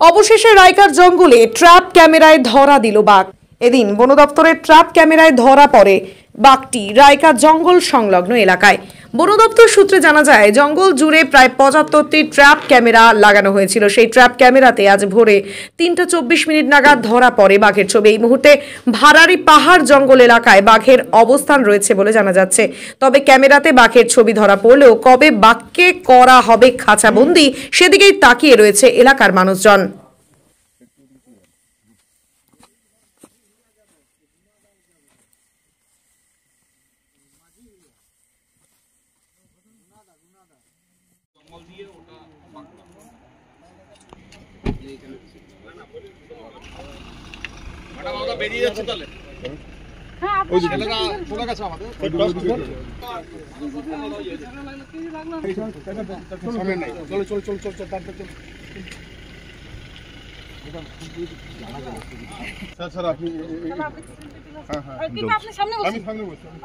অবশেষে রায়কার জঙ্গলে ট্র্যাপ ক্যামেরায় ধরা দিল বাঘ। এদিন বন দপ্তরের ট্র্যাপ ক্যামেরায় ধরা পড়ে বাঘটি রায়কার জঙ্গল সংলগ্ন এলাকায়। বন দপ্তর সূত্রে জানা যায়, জঙ্গল জুড়ে প্রায় ৭৫টি ট্র্যাপ ক্যামেরা লাগানো হয়েছিল। সেই ট্র্যাপ ক্যামেরাতে আজ ভোরে ৩টা ২৪ মিনিট নাগাদ ধরা পড়ে বাঘের ছবি। এই মুহূর্তে ভারারি পাহাড় জঙ্গল এলাকায় বাঘের অবস্থান রয়েছে বলে জানা যাচ্ছে। তবে ক্যামেরাতে বাঘের ছবি ধরা পড়লেও কবে বাঘকে করা হবে খাঁচাবন্দি, সেদিকেই তাকিয়ে রয়েছে এলাকার মানুষজন। বেরিয়ে যাচ্ছে তাহলে।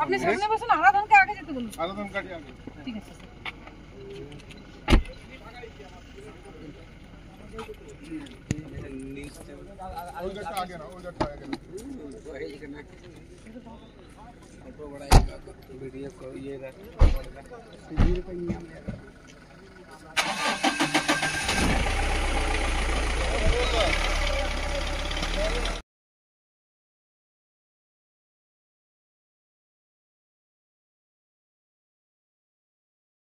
আপনি সামনে বসুন, আরাধনকে আগে যেতে বলুন। আরাধন কাটি আগে। ঠিক আছে স্যার। आगे ना उधर आगे ना वीडियो को ये